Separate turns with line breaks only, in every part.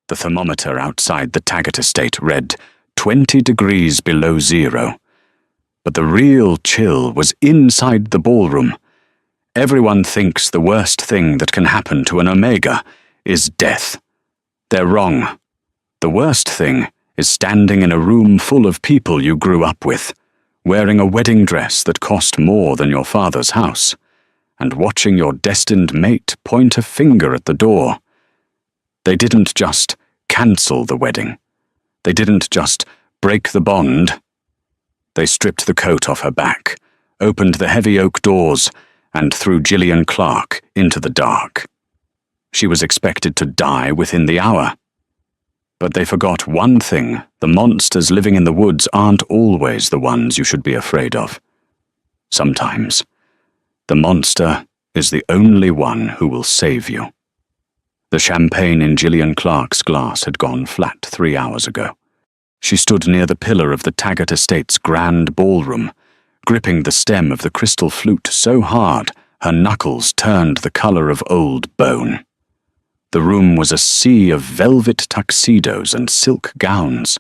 The thermometer outside the Taggart estate read 20 degrees below zero. But the real chill was inside the ballroom. Everyone thinks the worst thing that can happen to an Omega is death. They're wrong. The worst thing is standing in a room full of people you grew up with, wearing a wedding dress that cost more than your father's house, and watching your destined mate point a finger at the door. They didn't just cancel the wedding. They didn't just break the bond. They stripped the coat off her back, opened the heavy oak doors, and threw Gillian Clark into the dark. She was expected to die within the hour. But they forgot one thing: the monsters living in the woods aren't always the ones you should be afraid of. Sometimes, the monster is the only one who will save you. The champagne in Gillian Clark's glass had gone flat 3 hours ago. She stood near the pillar of the Taggart estate's grand ballroom, gripping the stem of the crystal flute so hard her knuckles turned the color of old bone. The room was a sea of velvet tuxedos and silk gowns,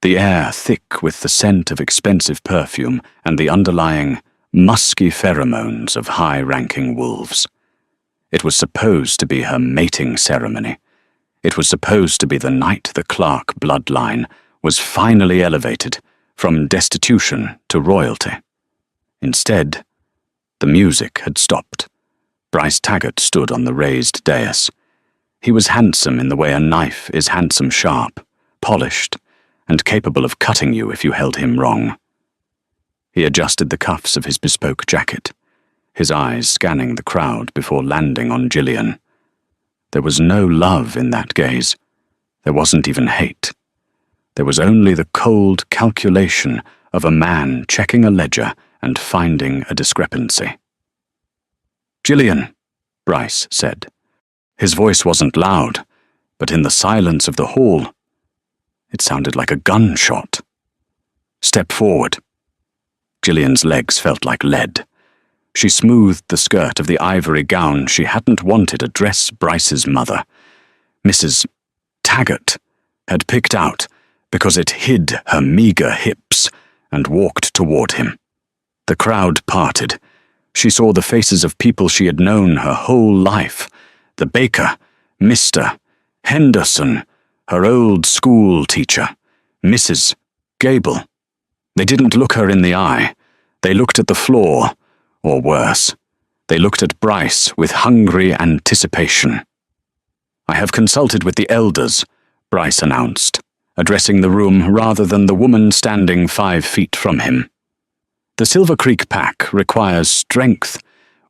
the air thick with the scent of expensive perfume and the underlying, musky pheromones of high-ranking wolves. It was supposed to be her mating ceremony. It was supposed to be the night the Clark bloodline was finally elevated from destitution to royalty. Instead, the music had stopped. Bryce Taggart stood on the raised dais. He was handsome in the way a knife is handsome sharp, polished, and capable of cutting you if you held him wrong. He adjusted the cuffs of his bespoke jacket, his eyes scanning the crowd before landing on Gillian. There was no love in that gaze. There wasn't even hate. There was only the cold calculation of a man checking a ledger and finding a discrepancy. "Gillian," Bryce said. His voice wasn't loud, but in the silence of the hall, it sounded like a gunshot. "Step forward." Gillian's legs felt like lead. She smoothed the skirt of the ivory gown she hadn't wanted to dress Bryce's mother, Mrs. Taggart, had picked out because it hid her meager hips, and walked toward him. The crowd parted. She saw the faces of people she had known her whole life: the baker, Mr. Henderson, her old school teacher, Mrs. Gable. They didn't look her in the eye. They looked at the floor, or worse, they looked at Bryce with hungry anticipation. "I have consulted with the elders," Bryce announced, addressing the room rather than the woman standing 5 feet from him. "The Silver Creek Pack requires strength.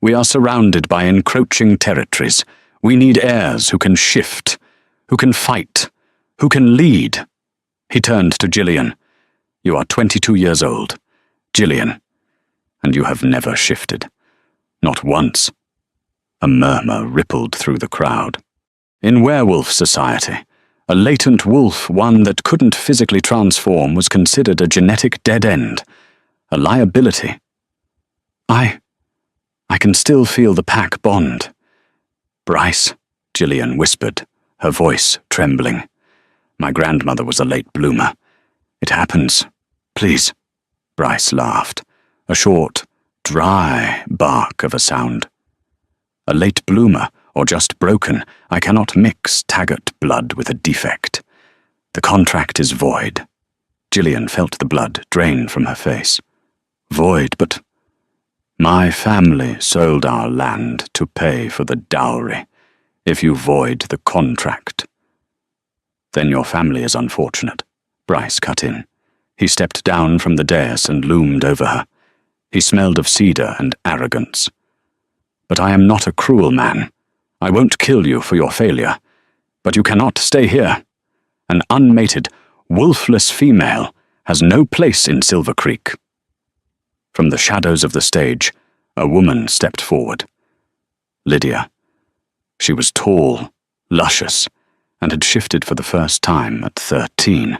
We are surrounded by encroaching territories. We need heirs who can shift, who can fight, who can lead." He turned to Gillian. "You are 22 years old, Gillian, and you have never shifted. Not once." A murmur rippled through the crowd. In werewolf society, a latent wolf, one that couldn't physically transform, was considered a genetic dead end, a liability. I can still feel the pack bond." "Bryce," Gillian whispered, her voice trembling. "My grandmother was a late bloomer. It happens. Please." Bryce laughed, a short, dry bark of a sound. "A late bloomer, or just broken, I cannot mix Taggart blood with a defect. The contract is void." Gillian felt the blood drain from her face. "Void, but my family sold our land to pay for the dowry. If you void the contract, then your family is unfortunate," Bryce cut in. He stepped down from the dais and loomed over her. He smelled of cedar and arrogance. "But I am not a cruel man. I won't kill you for your failure. But you cannot stay here. An unmated, wolfless female has no place in Silver Creek." From the shadows of the stage, a woman stepped forward. Lydia. She was tall, luscious, and had shifted for the first time at 13.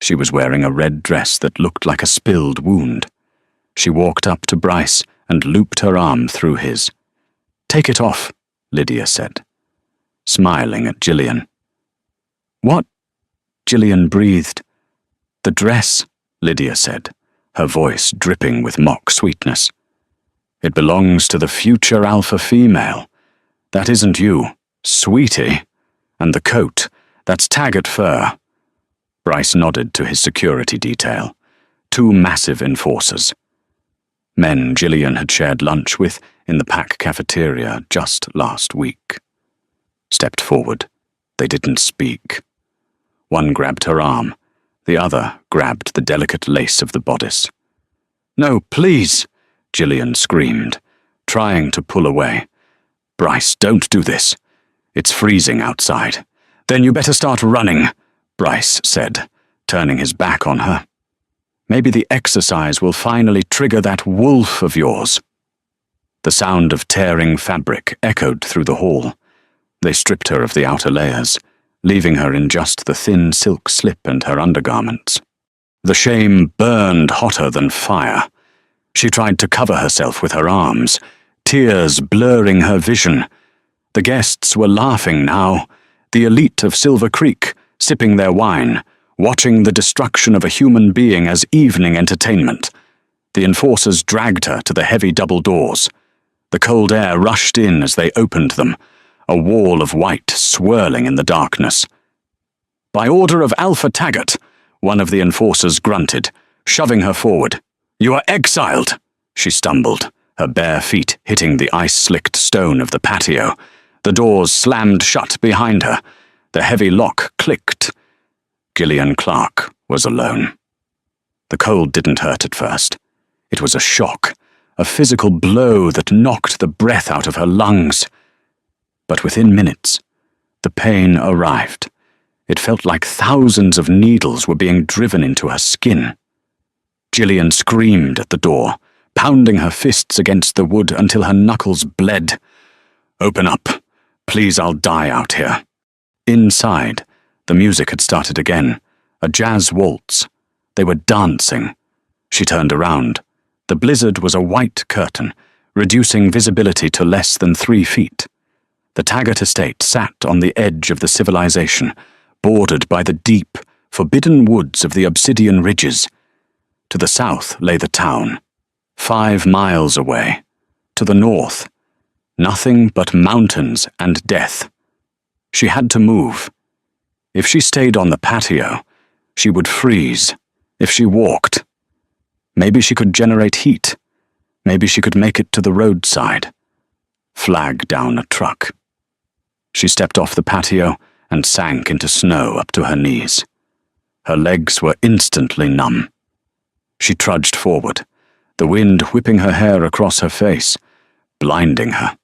She was wearing a red dress that looked like a spilled wound. She walked up to Bryce and looped her arm through his. "Take it off," Lydia said, smiling at Gillian. What? Gillian breathed. The dress, Lydia said, her voice dripping with mock sweetness. It belongs to the future alpha female. That isn't you, sweetie. And the coat, that's taggart fur. Bryce nodded to his security detail. 2 massive enforcers. Men Gillian had shared lunch with in the pack cafeteria just last week. Stepped forward. They didn't speak. One grabbed her arm. The other grabbed the delicate lace of the bodice. "No, please!" Gillian screamed, trying to pull away. "Bryce, don't do this. It's freezing outside." "Then you better start running," Bryce said, turning his back on her. "Maybe the exercise will finally trigger that wolf of yours." The sound of tearing fabric echoed through the hall. They stripped her of the outer layers, leaving her in just the thin silk slip and her undergarments. The shame burned hotter than fire. She tried to cover herself with her arms, tears blurring her vision. The guests were laughing now, the elite of Silver Creek, sipping their wine, watching the destruction of a human being as evening entertainment. The enforcers dragged her to the heavy double doors. The cold air rushed in as they opened them, a wall of white swirling in the darkness. "By order of Alpha Taggart," one of the enforcers grunted, shoving her forward. "You are exiled," she stumbled, her bare feet hitting the ice-slicked stone of the patio. The doors slammed shut behind her. The heavy lock clicked. Gillian Clark was alone. The cold didn't hurt at first. It was a shock, a physical blow that knocked the breath out of her lungs. But within minutes, the pain arrived. It felt like thousands of needles were being driven into her skin. Gillian screamed at the door, pounding her fists against the wood until her knuckles bled. "Open up. Please, I'll die out here." Inside, the music had started again, a jazz waltz. They were dancing. She turned around. The blizzard was a white curtain, reducing visibility to less than 3 feet. The Taggart estate sat on the edge of the civilization, bordered by the deep, forbidden woods of the Obsidian Ridges. To the south lay the town, 5 miles away. To the north, nothing but mountains and death. She had to move. If she stayed on the patio, she would freeze. If she walked, maybe she could generate heat. Maybe she could make it to the roadside. Flag down a truck. She stepped off the patio and sank into snow up to her knees. Her legs were instantly numb. She trudged forward, the wind whipping her hair across her face, blinding her.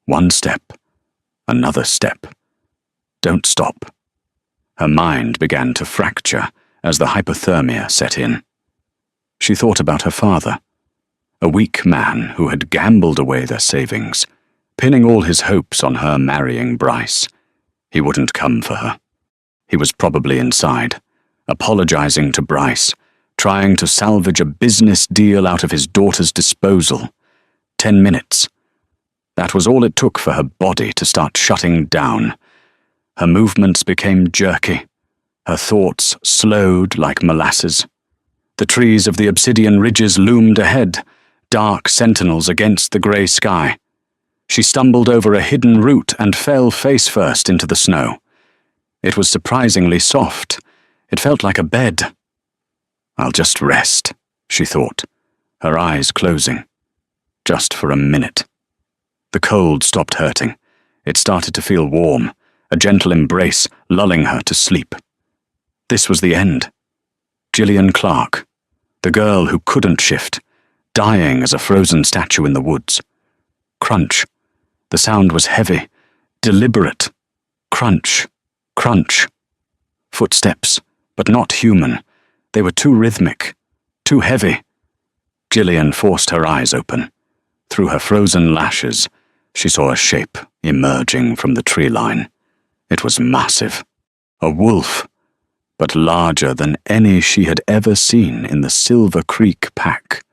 1 step, another step. Don't stop. Her mind began to fracture as the hypothermia set in. She thought about her father, a weak man who had gambled away their savings, pinning all his hopes on her marrying Bryce. He wouldn't come for her. He was probably inside, apologizing to Bryce, trying to salvage a business deal out of his daughter's disposal. 10 minutes. That was all it took for her body to start shutting down. Her movements became jerky. Her thoughts slowed like molasses. The trees of the Obsidian Ridges loomed ahead, dark sentinels against the grey sky. She stumbled over a hidden root and fell face first into the snow. It was surprisingly soft. It felt like a bed. "I'll just rest," she thought, her eyes closing. Just for a minute. The cold stopped hurting. It started to feel warm, a gentle embrace lulling her to sleep. This was the end. Gillian Clark, the girl who couldn't shift, dying as a frozen statue in the woods. Crunch. The sound was heavy, deliberate. Crunch, crunch. Footsteps, but not human. They were too rhythmic, too heavy. Gillian forced her eyes open. Through her frozen lashes, she saw a shape emerging from the tree line. It was massive. A wolf, but larger than any she had ever seen in the Silver Creek pack.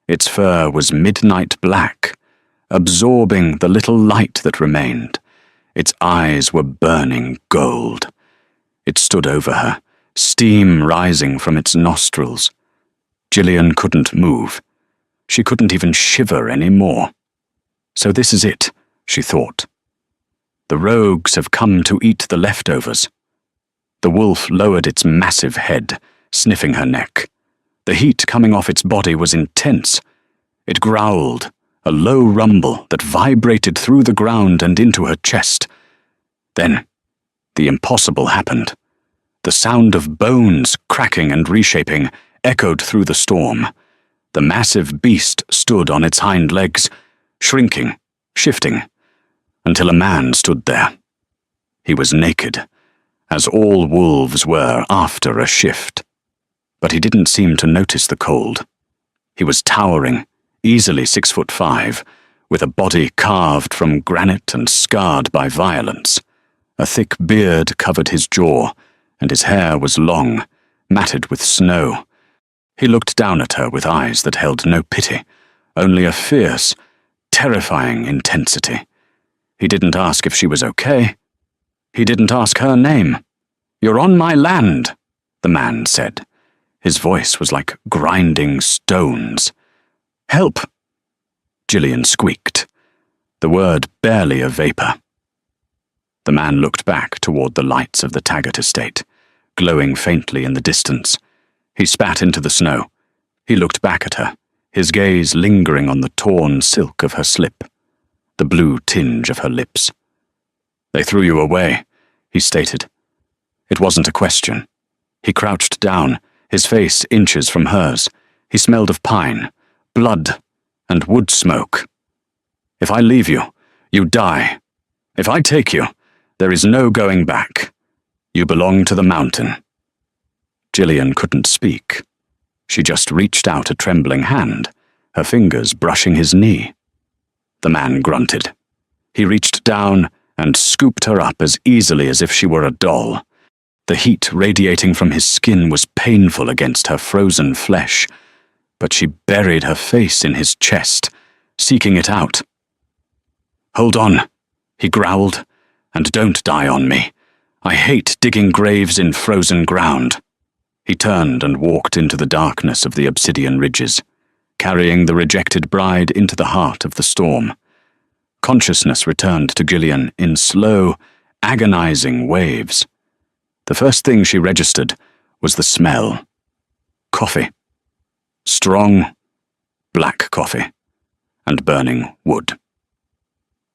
Its fur was midnight black, absorbing the little light that remained. Its eyes were burning gold. It stood over her, steam rising from its nostrils. Gillian couldn't move. She couldn't even shiver any more. So this is it, she thought. The rogues have come to eat the leftovers. The wolf lowered its massive head, sniffing her neck. The heat coming off its body was intense. It growled, a low rumble that vibrated through the ground and into her chest. Then, the impossible happened. The sound of bones cracking and reshaping echoed through the storm. The massive beast stood on its hind legs, shrinking, shifting, until a man stood there. He was naked, as all wolves were after a shift. But he didn't seem to notice the cold. He was towering, easily 6'5", with a body carved from granite and scarred by violence. A thick beard covered his jaw, and his hair was long, matted with snow. He looked down at her with eyes that held no pity, only a fierce, terrifying intensity. He didn't ask if she was okay. He didn't ask her name. "You're on my land," the man said. His voice was like grinding stones. "Help!" Gillian squeaked, the word barely a vapor. The man looked back toward the lights of the Taggart estate, glowing faintly in the distance. He spat into the snow. He looked back at her, his gaze lingering on the torn silk of her slip, the blue tinge of her lips. "They threw you away," he stated. It wasn't a question. He crouched down, his face inches from hers. He smelled of pine, blood, and wood smoke. "If I leave you, you die. If I take you, there is no going back. You belong to the mountain." Gillian couldn't speak. She just reached out a trembling hand, her fingers brushing his knee. The man grunted. He reached down and scooped her up as easily as if she were a doll. The heat radiating from his skin was painful against her frozen flesh, but she buried her face in his chest, seeking it out. "Hold on," he growled, "and don't die on me. I hate digging graves in frozen ground." He turned and walked into the darkness of the obsidian ridges, carrying the rejected bride into the heart of the storm. Consciousness returned to Gillian in slow, agonizing waves. The first thing she registered was the smell. Coffee. Strong, black coffee, and burning wood.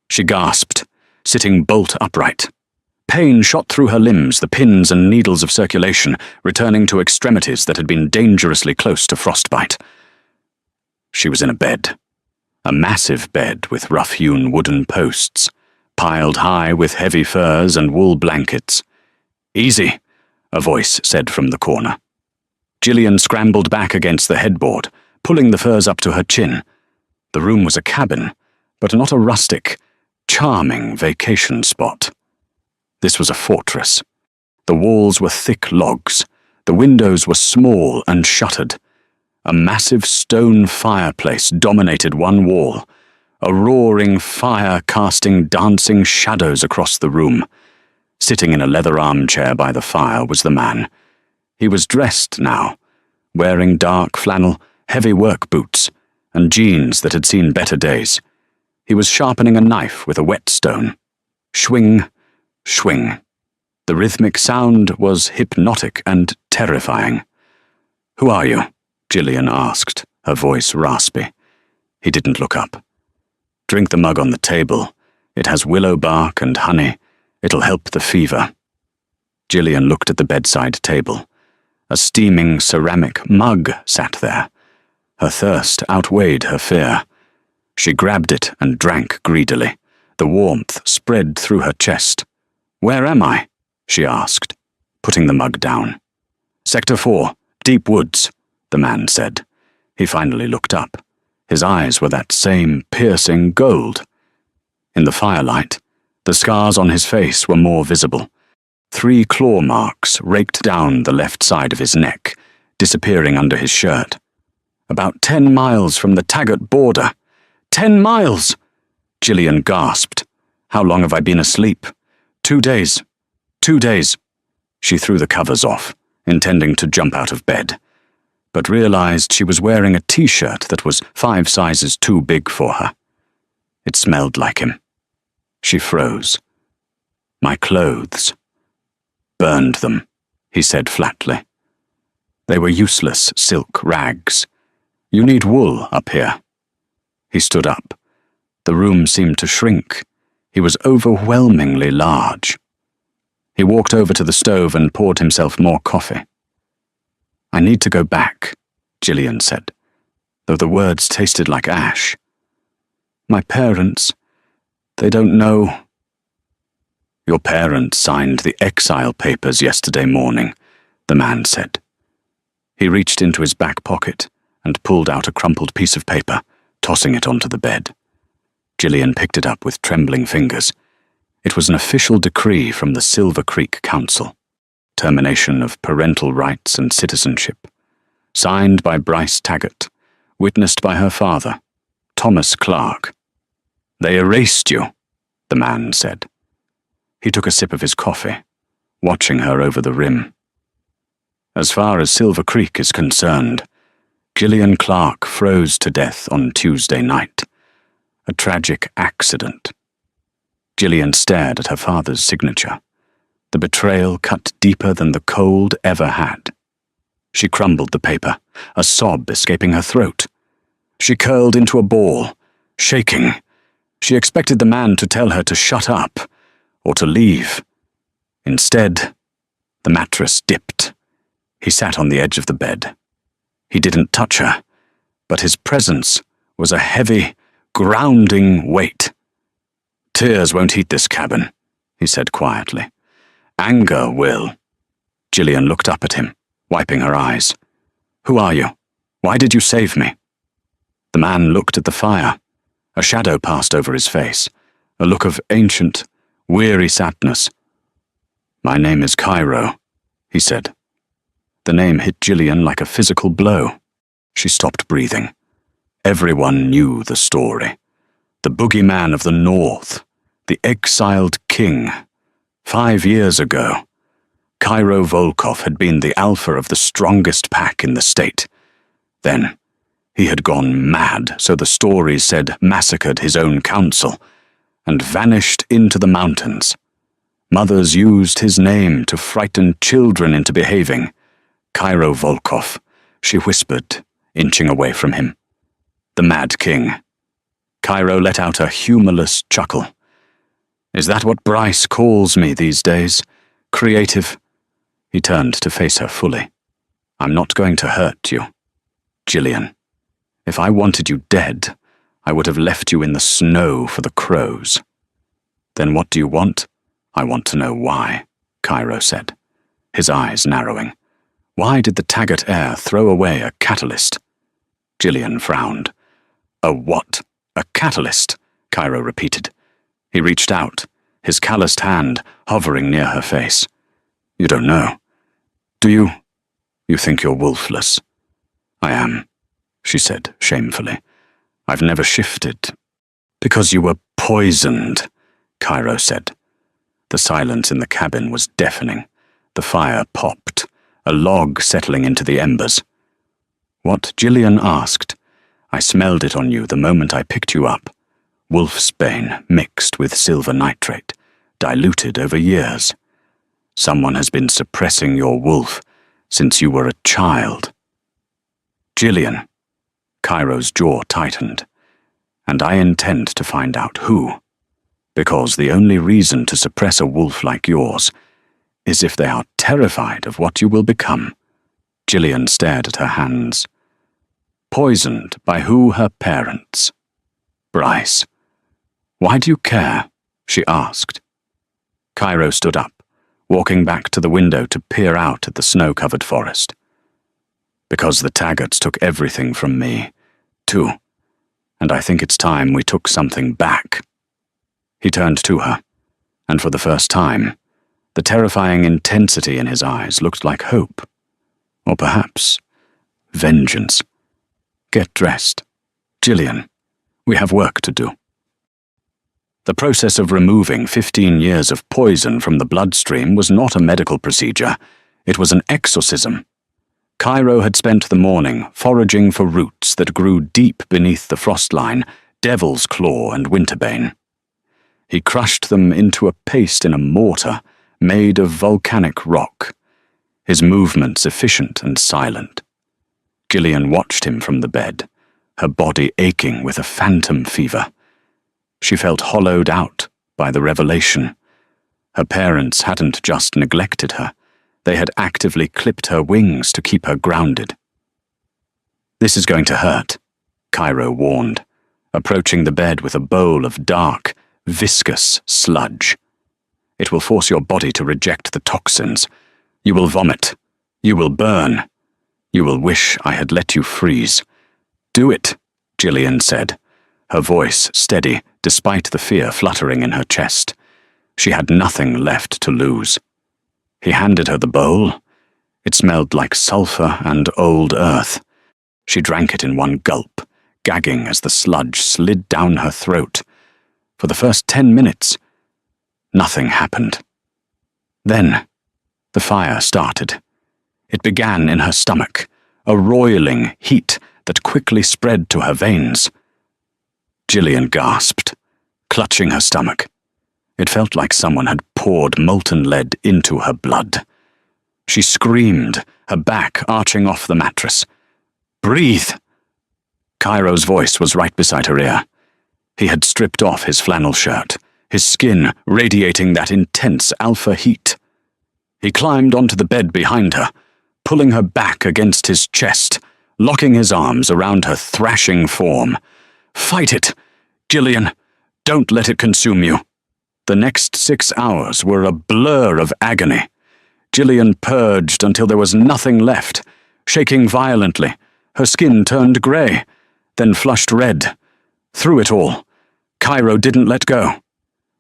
She gasped, sitting bolt upright. Pain shot through her limbs, the pins and needles of circulation returning to extremities that had been dangerously close to frostbite. She was in a bed. A massive bed with rough-hewn wooden posts, piled high with heavy furs and wool blankets. "Easy," a voice said from the corner. Gillian scrambled back against the headboard, pulling the furs up to her chin. The room was a cabin, but not a rustic, charming vacation spot. This was a fortress. The walls were thick logs. The windows were small and shuttered. A massive stone fireplace dominated one wall, a roaring fire casting dancing shadows across the room. Sitting in a leather armchair by the fire was the man. He was dressed now, wearing dark flannel, heavy work boots, and jeans that had seen better days. He was sharpening a knife with a whetstone. Swing, swing. The rhythmic sound was hypnotic and terrifying. "Who are you?" Gillian asked, her voice raspy. He didn't look up. "Drink the mug on the table. It has willow bark and honey. It'll help the fever." Gillian looked at the bedside table. A steaming ceramic mug sat there. Her thirst outweighed her fear. She grabbed it and drank greedily. The warmth spread through her chest. "Where am I?" she asked, putting the mug down. "Sector 4, Deep Woods," the man said. He finally looked up. His eyes were that same piercing gold. In the firelight, the scars on his face were more visible. 3 claw marks raked down the left side of his neck, disappearing under his shirt. "About 10 miles from the Taggart border. 10 miles!" Gillian gasped. "How long have I been asleep?" 2 days. 2 days." She threw the covers off, intending to jump out of bed, but realized she was wearing a t-shirt that was 5 sizes too big for her. It smelled like him. She froze. "My clothes." "Burned them," he said flatly. "They were useless silk rags. You need wool up here." He stood up. The room seemed to shrink. He was overwhelmingly large. He walked over to the stove and poured himself more coffee. "I need to go back," Gillian said, though the words tasted like ash. "My parents, they don't know." "Your parents signed the exile papers yesterday morning," the man said. He reached into his back pocket and pulled out a crumpled piece of paper, tossing it onto the bed. Gillian picked it up with trembling fingers. It was an official decree from the Silver Creek Council. Termination of parental rights and citizenship. Signed by Bryce Taggart, witnessed by her father, Thomas Clark. "They erased you," the man said. He took a sip of his coffee, watching her over the rim. "As far as Silver Creek is concerned, Gillian Clark froze to death on Tuesday night. A tragic accident." Gillian stared at her father's signature. The betrayal cut deeper than the cold ever had. She crumbled the paper, a sob escaping her throat. She curled into a ball, shaking. She expected the man to tell her to shut up, or to leave. Instead, the mattress dipped. He sat on the edge of the bed. He didn't touch her, but his presence was a heavy, grounding weight. "Tears won't heat this cabin," he said quietly. "Anger will." Gillian looked up at him, wiping her eyes. "Who are you? Why did you save me?" The man looked at the fire. A shadow passed over his face, a look of ancient, weary sadness. "My name is Cairo," he said. The name hit Gillian like a physical blow. She stopped breathing. Everyone knew the story. The boogeyman of the North, the exiled king. 5 years ago, Cairo Volkov had been the alpha of the strongest pack in the state. Then, he had gone mad, so the stories said, massacred his own council, and vanished into the mountains. Mothers used his name to frighten children into behaving. "Cairo Volkov," she whispered, inching away from him. "The Mad King." Cairo let out a humorless chuckle. "Is that what Bryce calls me these days? Creative?" He turned to face her fully. "I'm not going to hurt you. Gillian, if I wanted you dead, I would have left you in the snow for the crows." "Then what do you want?" "I want to know why," Cairo said, his eyes narrowing. "Why did the Taggart heir throw away a catalyst?" Gillian frowned. "A what?" "A catalyst," Cairo repeated. He reached out, his calloused hand hovering near her face. "You don't know. Do you? You think you're wolfless." "I am," she said shamefully. "I've never shifted." "Because you were poisoned," Cairo said. The silence in the cabin was deafening. The fire popped, a log settling into the embers. "What?" Gillian asked. "I smelled it on you the moment I picked you up. Wolfsbane mixed with silver nitrate, diluted over years. Someone has been suppressing your wolf since you were a child." "Gillian," Cairo's jaw tightened, "and I intend to find out who. Because the only reason to suppress a wolf like yours is if they are terrified of what you will become." Gillian stared at her hands. "Poisoned by who? Her parents?" "Bryce." "Why do you care?" she asked. Cairo stood up, walking back to the window to peer out at the snow-covered forest. "Because the Taggarts took everything from me, too, and I think it's time we took something back." He turned to her, and for the first time, the terrifying intensity in his eyes looked like hope, or perhaps vengeance. "Get dressed. Gillian, we have work to do." The process of removing 15 years of poison from the bloodstream was not a medical procedure. It was an exorcism. Cairo had spent the morning foraging for roots that grew deep beneath the frost line, devil's claw and winterbane. He crushed them into a paste in a mortar made of volcanic rock, his movements efficient and silent. Gillian watched him from the bed, her body aching with a phantom fever. She felt hollowed out by the revelation. Her parents hadn't just neglected her, they had actively clipped her wings to keep her grounded. "This is going to hurt," Cairo warned, approaching the bed with a bowl of dark, viscous sludge. "It will force your body to reject the toxins. You will vomit. You will burn. You will wish I had let you freeze." "Do it," Gillian said, her voice steady despite the fear fluttering in her chest. She had nothing left to lose. He handed her the bowl. It smelled like sulfur and old earth. She drank it in one gulp, gagging as the sludge slid down her throat. For the first 10 minutes, nothing happened. Then, the fire started. It began in her stomach, a roiling heat that quickly spread to her veins. Gillian gasped, clutching her stomach. It felt like someone had poured molten lead into her blood. She screamed, her back arching off the mattress. "Breathe!" Cairo's voice was right beside her ear. He had stripped off his flannel shirt, his skin radiating that intense alpha heat. He climbed onto the bed behind her, pulling her back against his chest, locking his arms around her thrashing form. "Fight it, Gillian. Don't let it consume you." The next 6 hours were a blur of agony. Gillian purged until there was nothing left, shaking violently. Her skin turned grey, then flushed red. Through it all, Cairo didn't let go.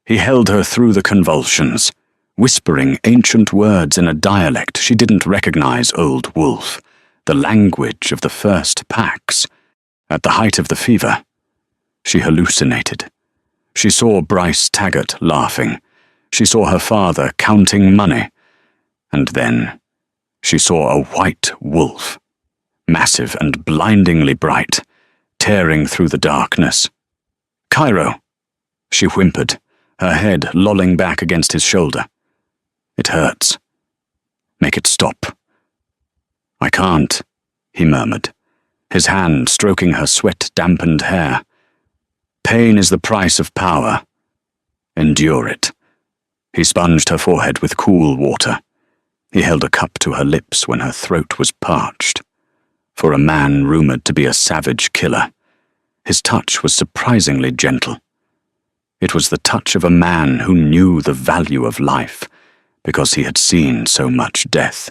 He held her through the convulsions, whispering ancient words in a dialect she didn't recognize, Old Wolf, the language of the first packs. At the height of the fever, she hallucinated. She saw Bryce Taggart laughing. She saw her father counting money. And then she saw a white wolf, massive and blindingly bright, tearing through the darkness. "Cairo," she whimpered, her head lolling back against his shoulder. "It hurts. Make it stop." "I can't," he murmured, his hand stroking her sweat-dampened hair. "Pain is the price of power. Endure it." He sponged her forehead with cool water. He held a cup to her lips when her throat was parched. For a man rumored to be a savage killer, his touch was surprisingly gentle. It was the touch of a man who knew the value of life because he had seen so much death.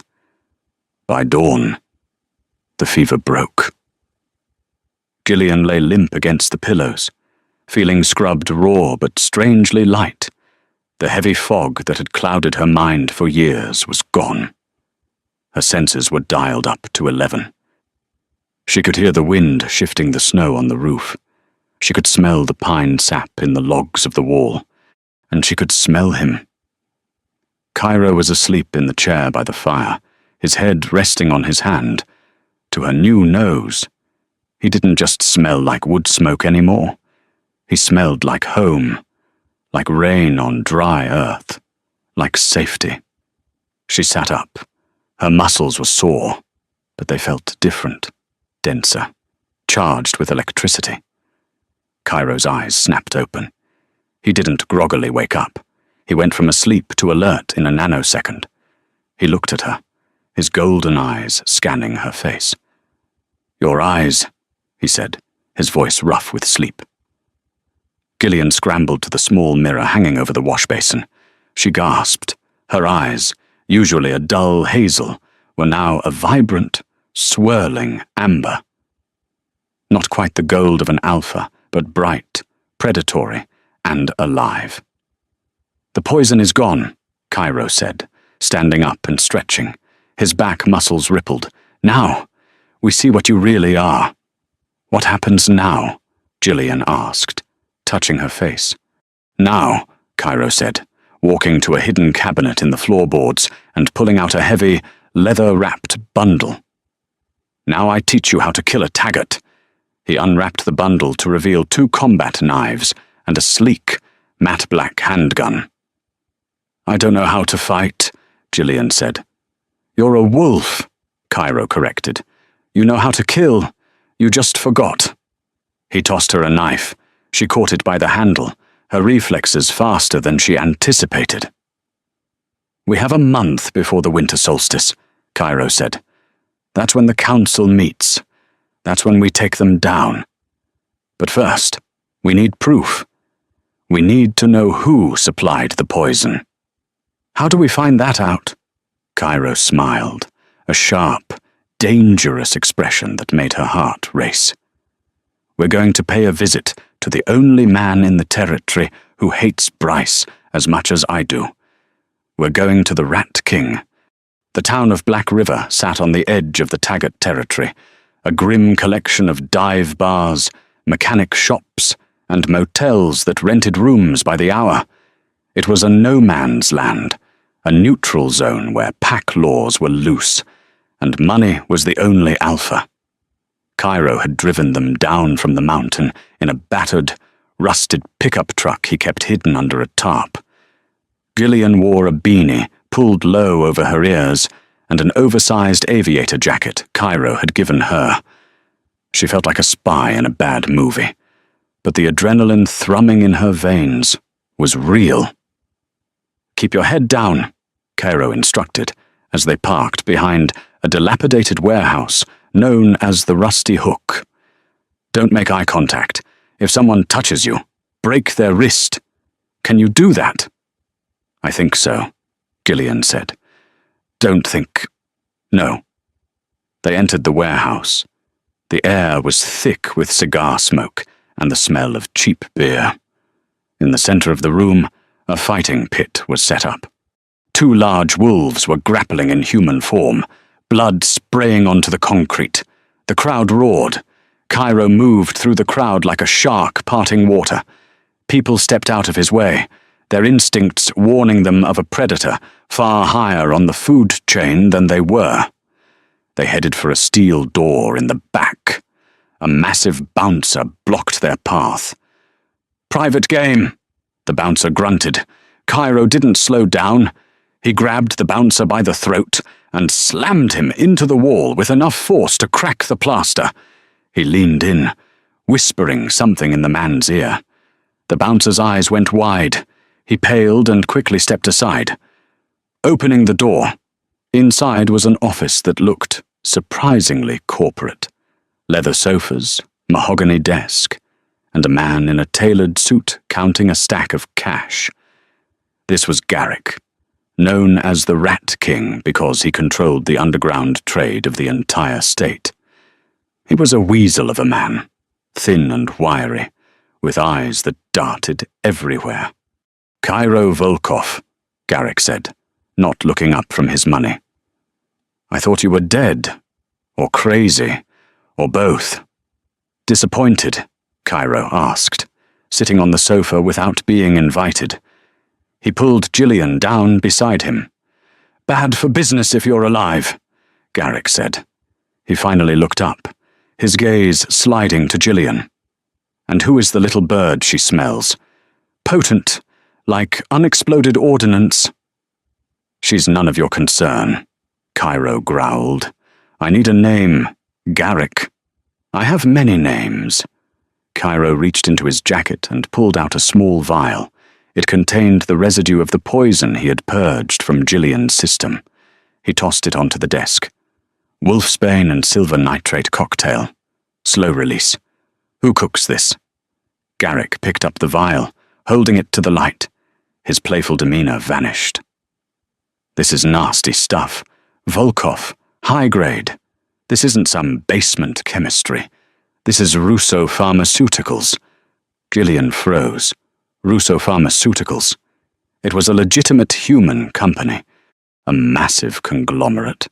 By dawn, the fever broke. Gillian lay limp against the pillows, feeling scrubbed raw but strangely light. The heavy fog that had clouded her mind for years was gone. Her senses were dialed up to 11. She could hear the wind shifting the snow on the roof. She could smell the pine sap in the logs of the wall, and she could smell him. Cairo was asleep in the chair by the fire, his head resting on his hand. To her new nose, he didn't just smell like wood smoke anymore. He smelled like home, like rain on dry earth, like safety. She sat up. Her muscles were sore, but they felt different, denser, charged with electricity. Cairo's eyes snapped open. He didn't groggily wake up. He went from asleep to alert in a nanosecond. He looked at her, his golden eyes scanning her face. "Your eyes," he said, his voice rough with sleep. Gillian scrambled to the small mirror hanging over the wash basin. She gasped. Her eyes, usually a dull hazel, were now a vibrant, swirling amber. Not quite the gold of an alpha, but bright, predatory, and alive. "The poison is gone," Cairo said, standing up and stretching. His back muscles rippled. "Now, we see what you really are." "What happens now?" Gillian asked, touching her face. Now, Cairo said, walking to a hidden cabinet in the floorboards and pulling out a heavy, leather-wrapped bundle. Now I teach you how to kill a Taggart. He unwrapped the bundle to reveal 2 combat knives and a sleek, matte black handgun. I don't know how to fight, Gillian said. You're a wolf, Cairo corrected. You know how to kill. You just forgot. He tossed her a knife. She caught it by the handle, her reflexes faster than she anticipated. We have a month before the winter solstice, Cairo said. That's when the council meets. That's when we take them down. But first, we need proof. We need to know who supplied the poison. How do we find that out? Cairo smiled, a sharp, dangerous expression that made her heart race. We're going to pay a visit to the only man in the territory who hates Bryce as much as I do. We're going to the Rat King. The town of Black River sat on the edge of the Taggart territory, a grim collection of dive bars, mechanic shops, and motels that rented rooms by the hour. It was a no-man's land, a neutral zone where pack laws were loose, and money was the only alpha. Cairo had driven them down from the mountain in a battered, rusted pickup truck he kept hidden under a tarp. Gillian wore a beanie pulled low over her ears and an oversized aviator jacket Cairo had given her. She felt like a spy in a bad movie, but the adrenaline thrumming in her veins was real. Keep your head down, Cairo instructed, as they parked behind a dilapidated warehouse known as the Rusty Hook. Don't make eye contact. If someone touches you, break their wrist. Can you do that? I think so, Gillian said. Don't think. No. They entered the warehouse. The air was thick with cigar smoke and the smell of cheap beer. In the center of the room, a fighting pit was set up. 2 large wolves were grappling in human form, blood spraying onto the concrete. The crowd roared. Cairo moved through the crowd like a shark parting water. People stepped out of his way, their instincts warning them of a predator far higher on the food chain than they were. They headed for a steel door in the back. A massive bouncer blocked their path. Private game, the bouncer grunted. Cairo didn't slow down. He grabbed the bouncer by the throat and slammed him into the wall with enough force to crack the plaster. He leaned in, whispering something in the man's ear. The bouncer's eyes went wide. He paled and quickly stepped aside. Opening the door, inside was an office that looked surprisingly corporate. Leather sofas, mahogany desk, and a man in a tailored suit counting a stack of cash. This was Garrick, known as the Rat King because he controlled the underground trade of the entire state. He was a weasel of a man, thin and wiry, with eyes that darted everywhere. Cairo Volkov, Garrick said, not looking up from his money. I thought you were dead, or crazy, or both. Disappointed, Cairo asked, sitting on the sofa without being invited. He pulled Gillian down beside him. Bad for business if you're alive, Garrick said. He finally looked up, his gaze sliding to Gillian. And who is the little bird she smells? Potent, like unexploded ordnance. She's none of your concern, Cairo growled. I need a name, Garrick. I have many names. Cairo reached into his jacket and pulled out a small vial. It contained the residue of the poison he had purged from Gillian's system. He tossed it onto the desk. Wolfsbane and silver nitrate cocktail. Slow release. Who cooks this? Garrick picked up the vial, holding it to the light. His playful demeanor vanished. This is nasty stuff. Volkov, high grade. This isn't some basement chemistry. This is Russo Pharmaceuticals. Gillian froze. Russo Pharmaceuticals. It was a legitimate human company. A massive conglomerate.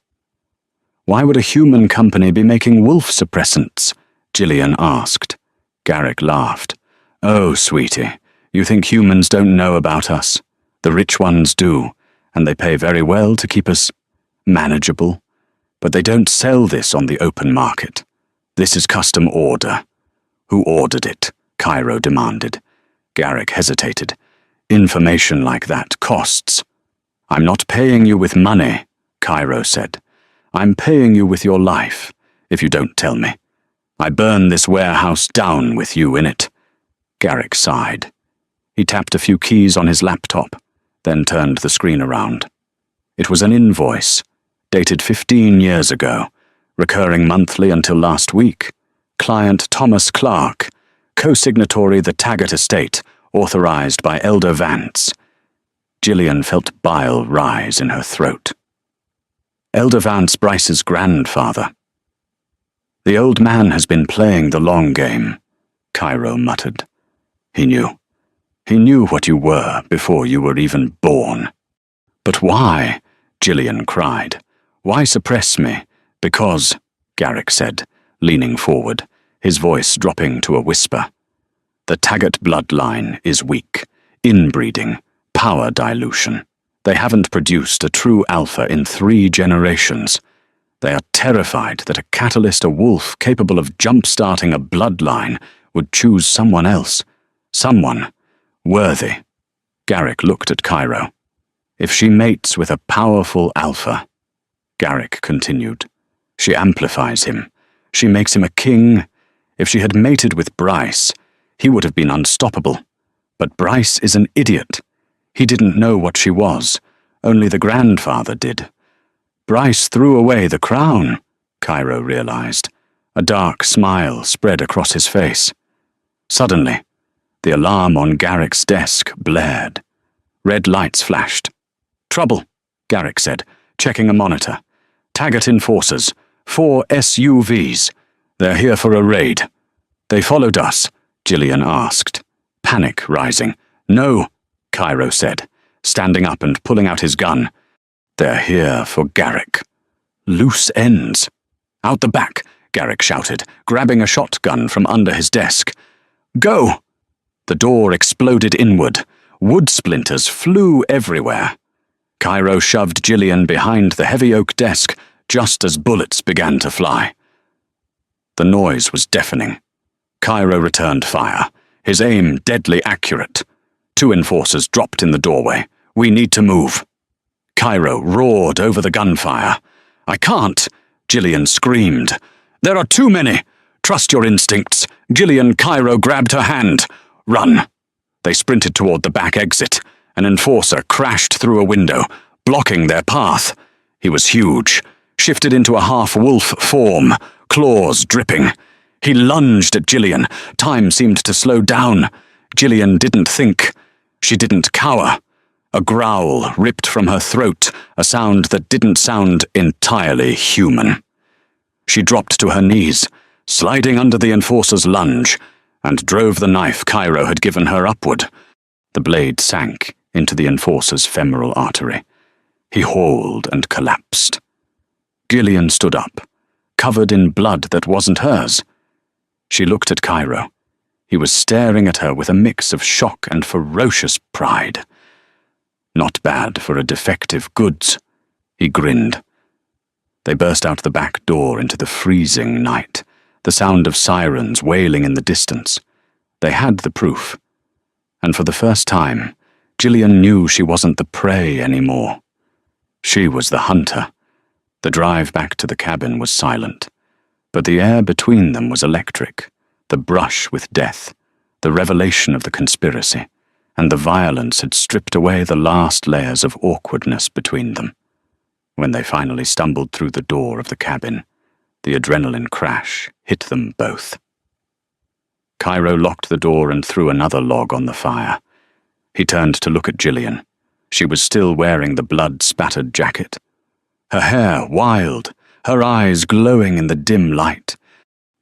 Why would a human company be making wolf suppressants? Gillian asked. Garrick laughed. Oh, sweetie, You think humans don't know about us. The rich ones do, and they pay very well to keep us manageable. But they don't sell this on the open market. This is custom order. Who ordered it? Cairo demanded. Garrick hesitated. Information like that costs. I'm not paying you with money, Cairo said. I'm paying you with your life, if you don't tell me. I burn this warehouse down with you in it. Garrick sighed. He tapped a few keys on his laptop, then turned the screen around. It was an invoice, dated 15 years ago, recurring monthly until last week. Client Thomas Clark, co-signatory the Taggart estate, authorized by Elder Vance. Gillian felt bile rise in her throat. Elder Vance Bryce's grandfather. The old man has been playing the long game, Cairo muttered. He knew. He knew what you were before you were even born. But why? Gillian cried. Why suppress me? Because, Garrick said, leaning forward, his voice dropping to a whisper. The Taggart bloodline is weak. Inbreeding. Power dilution. They haven't produced a true alpha in 3 generations. They are terrified that a catalyst, a wolf capable of jump-starting a bloodline, would choose someone else. Someone worthy. Garrick looked at Cairo. If she mates with a powerful alpha, Garrick continued, she amplifies him. She makes him a king. If she had mated with Bryce, he would have been unstoppable. But Bryce is an idiot. He didn't know what she was. Only the grandfather did. Bryce threw away the crown, Cairo realized. A dark smile spread across his face. Suddenly, the alarm on Garrick's desk blared. Red lights flashed. Trouble, Garrick said, checking a monitor. Taggart enforcers. 4 SUVs. They're here for a raid. They followed us, Gillian asked, panic rising. No, Cairo said, standing up and pulling out his gun. They're here for Garrick. Loose ends. Out the back, Garrick shouted, grabbing a shotgun from under his desk. Go! The door exploded inward. Wood splinters flew everywhere. Cairo shoved Gillian behind the heavy oak desk just as bullets began to fly. The noise was deafening. Cairo returned fire, his aim deadly accurate. 2 enforcers dropped in the doorway. We need to move. Cairo roared over the gunfire. I can't, Gillian screamed. There are too many. Trust your instincts. Gillian. Cairo grabbed her hand. Run. They sprinted toward the back exit. An enforcer crashed through a window, blocking their path. He was huge, shifted into a half-wolf form, claws dripping. He lunged at Gillian. Time seemed to slow down. Gillian didn't think. She didn't cower. A growl ripped from her throat, a sound that didn't sound entirely human. She dropped to her knees, sliding under the enforcer's lunge, and drove the knife Cairo had given her upward. The blade sank into the enforcer's femoral artery. He hauled and collapsed. Gillian stood up, covered in blood that wasn't hers. She looked at Cairo. He was staring at her with a mix of shock and ferocious pride. Not bad for a defective goods, he grinned. They burst out the back door into the freezing night, the sound of sirens wailing in the distance. They had the proof. And for the first time, Gillian knew she wasn't the prey anymore. She was the hunter. The drive back to the cabin was silent, but the air between them was electric, the brush with death, the revelation of the conspiracy, and the violence had stripped away the last layers of awkwardness between them. When they finally stumbled through the door of the cabin, the adrenaline crash hit them both. Cairo locked the door and threw another log on the fire. He turned to look at Gillian. She was still wearing the blood-spattered jacket. Her hair wild, her eyes glowing in the dim light.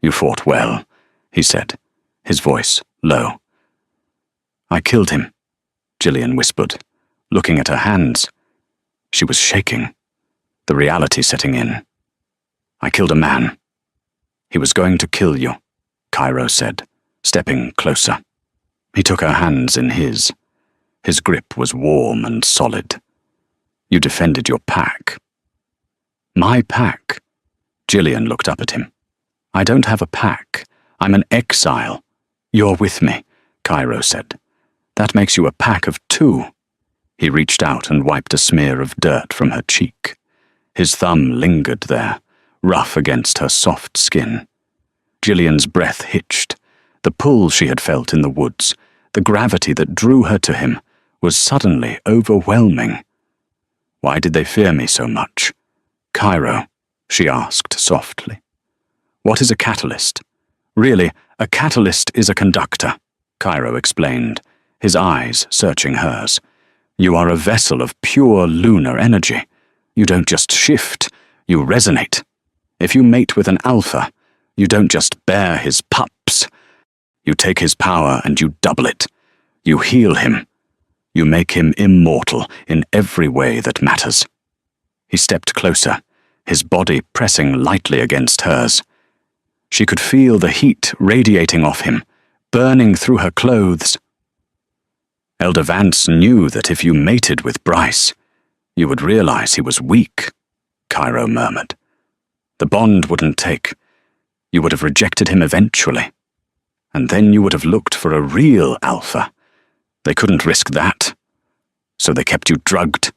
You fought well, he said, his voice low. I killed him, Gillian whispered, looking at her hands. She was shaking, the reality setting in. I killed a man. He was going to kill you, Cairo said, stepping closer. He took her hands in his. His grip was warm and solid. You defended your pack. My pack? Gillian looked up at him. I don't have a pack. I'm an exile. You're with me, Cairo said. That makes you a pack of two. He reached out and wiped a smear of dirt from her cheek. His thumb lingered there, rough against her soft skin. Gillian's breath hitched. The pull she had felt in the woods, the gravity that drew her to him, was suddenly overwhelming. Why did they fear me so much? Cairo, she asked softly. What is a catalyst? Really, a catalyst is a conductor, Cairo explained, his eyes searching hers. You are a vessel of pure lunar energy. You don't just shift, you resonate. If you mate with an alpha, you don't just bear his pups. You take his power and you double it. You heal him. You make him immortal in every way that matters. He stepped closer, his body pressing lightly against hers. She could feel the heat radiating off him, burning through her clothes. Elder Vance knew that if you mated with Bryce, you would realize he was weak, Cairo murmured. The bond wouldn't take. You would have rejected him eventually. And then you would have looked for a real alpha. They couldn't risk that. So they kept you drugged.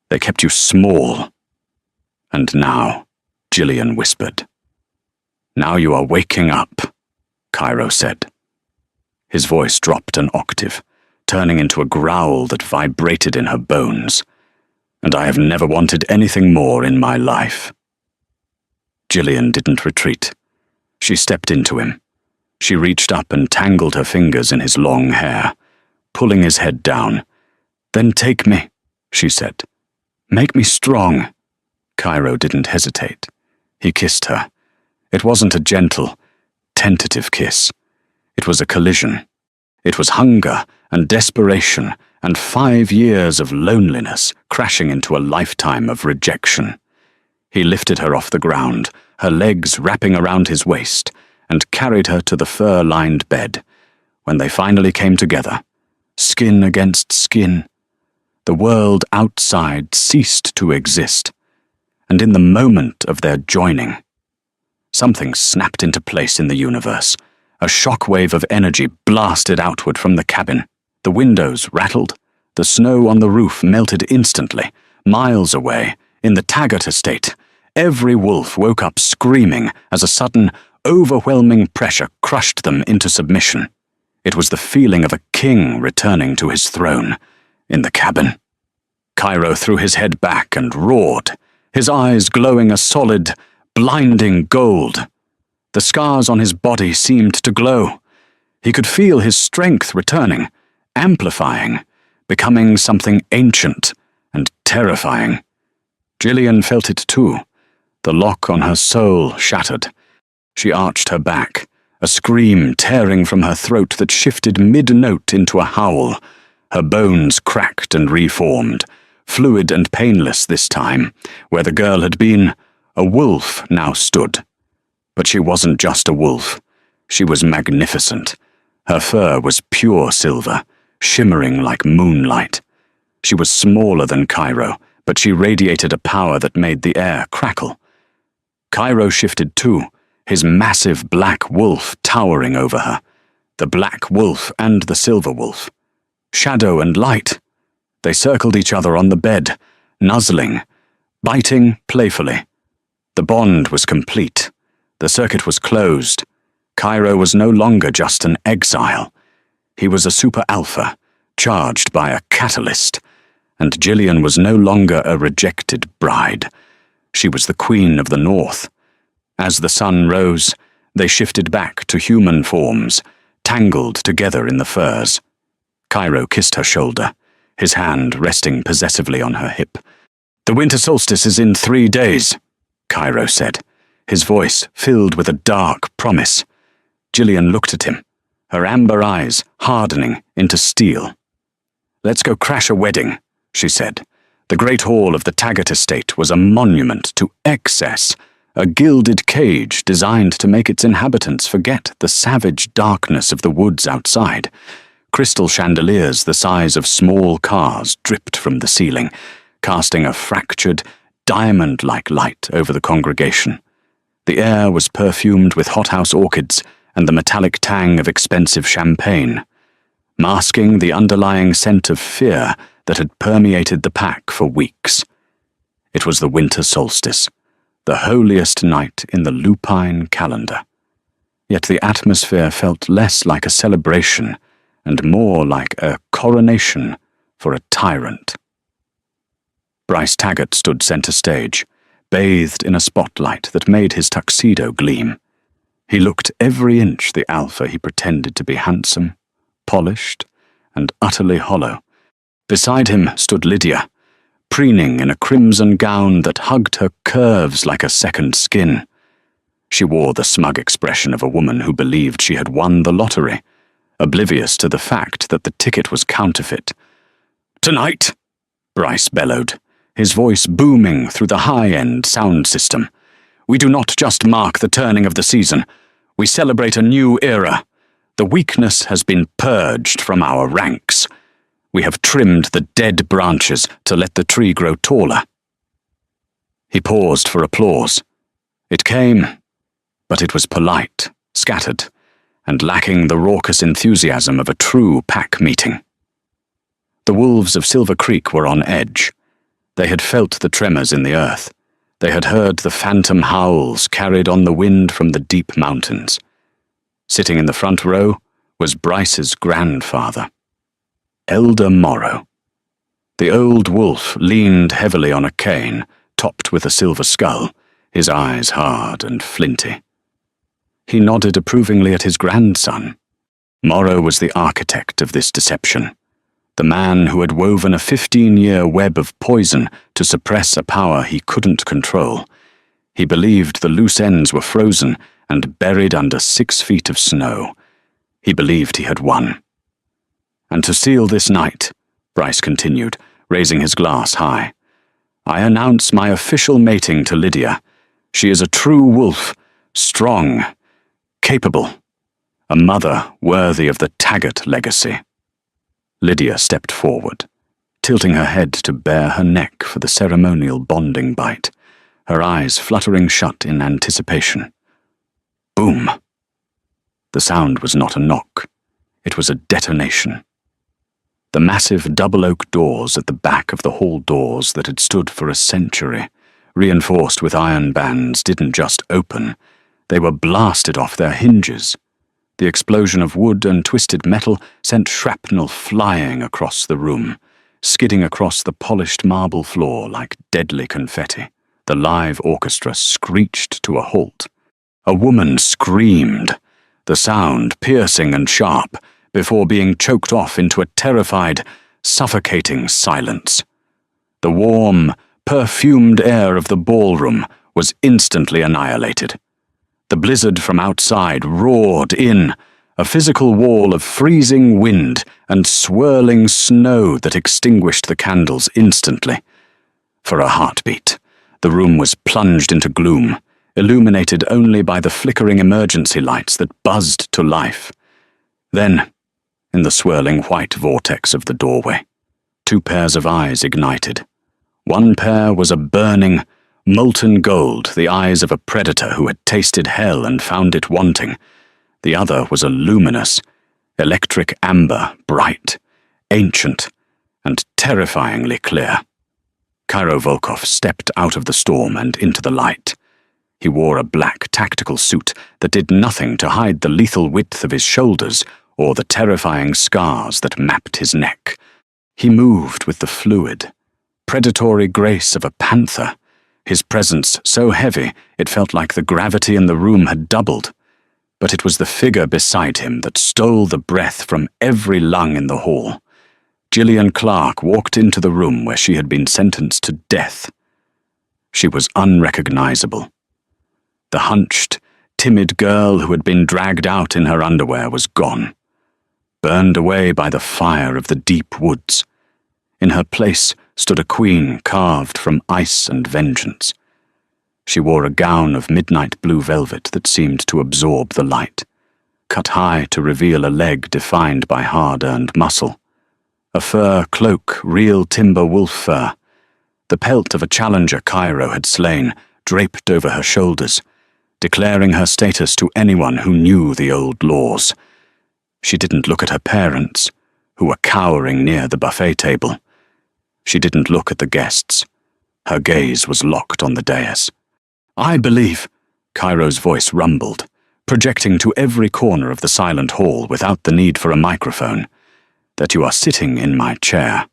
They kept you small. And now, Gillian whispered. Now you are waking up, Cairo said. His voice dropped an octave, turning into a growl that vibrated in her bones. And I have never wanted anything more in my life. Gillian didn't retreat. She stepped into him. She reached up and tangled her fingers in his long hair, pulling his head down. Then take me, she said. Make me strong. Cairo didn't hesitate. He kissed her. It wasn't a gentle, tentative kiss. It was a collision. It was hunger and desperation and 5 years of loneliness crashing into a lifetime of rejection. He lifted her off the ground, her legs wrapping around his waist, and carried her to the fur-lined bed. When they finally came together, skin against skin, the world outside ceased to exist, and in the moment of their joining, something snapped into place in the universe. A shockwave of energy blasted outward from the cabin. The windows rattled. The snow on the roof melted instantly. Miles away, in the Taggart estate, every wolf woke up screaming as a sudden, overwhelming pressure crushed them into submission. It was the feeling of a king returning to his throne. In the cabin, Cairo threw his head back and roared, his eyes glowing a solid, blinding gold. The scars on his body seemed to glow. He could feel his strength returning, amplifying, becoming something ancient and terrifying. Gillian felt it too. The lock on her soul shattered. She arched her back, a scream tearing from her throat that shifted mid-note into a howl. Her bones cracked and reformed, fluid and painless this time. Where the girl had been, a wolf now stood. But she wasn't just a wolf. She was magnificent. Her fur was pure silver, shimmering like moonlight. She was smaller than Cairo, but she radiated a power that made the air crackle. Cairo shifted too, his massive black wolf towering over her. The black wolf and the silver wolf. Shadow and light. They circled each other on the bed, nuzzling, biting playfully. The bond was complete. The circuit was closed. Cairo was no longer just an exile. He was a super alpha, charged by a catalyst, and Gillian was no longer a rejected bride. She was the queen of the north. As the sun rose, they shifted back to human forms, tangled together in the furs. Cairo kissed her shoulder, his hand resting possessively on her hip. The winter solstice is in 3 days, Cairo said, his voice filled with a dark promise. Gillian looked at him, her amber eyes hardening into steel. Let's go crash a wedding, she said. The great hall of the Taggart estate was a monument to excess, a gilded cage designed to make its inhabitants forget the savage darkness of the woods outside. Crystal chandeliers the size of small cars dripped from the ceiling, casting a fractured, diamond-like light over the congregation. The air was perfumed with hothouse orchids and the metallic tang of expensive champagne, masking the underlying scent of fear that had permeated the pack for weeks. It was the winter solstice, the holiest night in the lupine calendar. Yet the atmosphere felt less like a celebration and more like a coronation for a tyrant. Bryce Taggart stood center stage, bathed in a spotlight that made his tuxedo gleam. He looked every inch the alpha he pretended to be, handsome, polished, and utterly hollow. Beside him stood Lydia, preening in a crimson gown that hugged her curves like a second skin. She wore the smug expression of a woman who believed she had won the lottery, oblivious to the fact that the ticket was counterfeit. "Tonight," Bryce bellowed, his voice booming through the high-end sound system, "we do not just mark the turning of the season, we celebrate a new era. The weakness has been purged from our ranks. We have trimmed the dead branches to let the tree grow taller." He paused for applause. It came, but it was polite, scattered, and lacking the raucous enthusiasm of a true pack meeting. The wolves of Silver Creek were on edge. They had felt the tremors in the earth. They had heard the phantom howls carried on the wind from the deep mountains. Sitting in the front row was Bryce's grandfather, Elder Morrow. The old wolf leaned heavily on a cane, topped with a silver skull, his eyes hard and flinty. He nodded approvingly at his grandson. Morrow was the architect of this deception, the man who had woven a 15-year web of poison to suppress a power he couldn't control. He believed the loose ends were frozen and buried under 6 feet of snow. He believed he had won. "And to seal this night," Bryce continued, raising his glass high, "I announce my official mating to Lydia. She is a true wolf, strong, capable, a mother worthy of the Taggart legacy." Lydia stepped forward, tilting her head to bare her neck for the ceremonial bonding bite, her eyes fluttering shut in anticipation. Boom! The sound was not a knock. It was a detonation. The massive double oak doors at the back of the hall doors that had stood for a century, reinforced with iron bands, didn't just open. They were blasted off their hinges. The explosion of wood and twisted metal sent shrapnel flying across the room, skidding across the polished marble floor like deadly confetti. The live orchestra screeched to a halt. A woman screamed, the sound piercing and sharp, before being choked off into a terrified, suffocating silence. The warm, perfumed air of the ballroom was instantly annihilated. The blizzard from outside roared in, a physical wall of freezing wind and swirling snow that extinguished the candles instantly. For a heartbeat, the room was plunged into gloom, illuminated only by the flickering emergency lights that buzzed to life. Then, in the swirling white vortex of the doorway, 2 pairs of eyes ignited. One pair was a burning, molten gold, the eyes of a predator who had tasted hell and found it wanting. The other was a luminous, electric amber, bright, ancient, and terrifyingly clear. Cairo Volkov stepped out of the storm and into the light. He wore a black tactical suit that did nothing to hide the lethal width of his shoulders or the terrifying scars that mapped his neck. He moved with the fluid, predatory grace of a panther, his presence so heavy it felt like the gravity in the room had doubled. But it was the figure beside him that stole the breath from every lung in the hall. Gillian Clark walked into the room where she had been sentenced to death. She was unrecognizable. The hunched, timid girl who had been dragged out in her underwear was gone, burned away by the fire of the deep woods. In her place stood a queen carved from ice and vengeance. She wore a gown of midnight blue velvet that seemed to absorb the light. cut high to reveal a leg defined by hard-earned muscle. A fur cloak, real timber wolf fur. The pelt of a challenger Cairo had slain, draped over her shoulders, declaring her status to anyone who knew the old laws. She didn't look at her parents, who were cowering near the buffet table. She didn't look at the guests. Her gaze was locked on the dais. "I believe," Cairo's voice rumbled, projecting to every corner of the silent hall without the need for a microphone, "that you are sitting in my chair."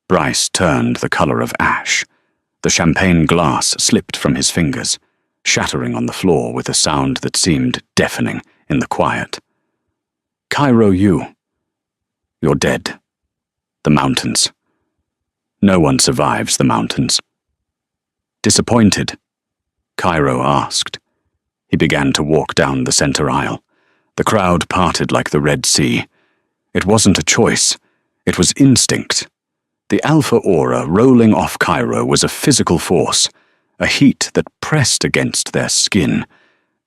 Bryce turned the color of ash. The champagne glass slipped from his fingers, shattering on the floor with a sound that seemed deafening in the quiet. "Cairo, you're dead. The mountains. No one survives the mountains." "Disappointed?" Cairo asked. He began to walk down the center aisle. The crowd parted like the Red Sea. It wasn't a choice. It was instinct. The alpha aura rolling off Cairo was a physical force, a heat that pressed against their skin,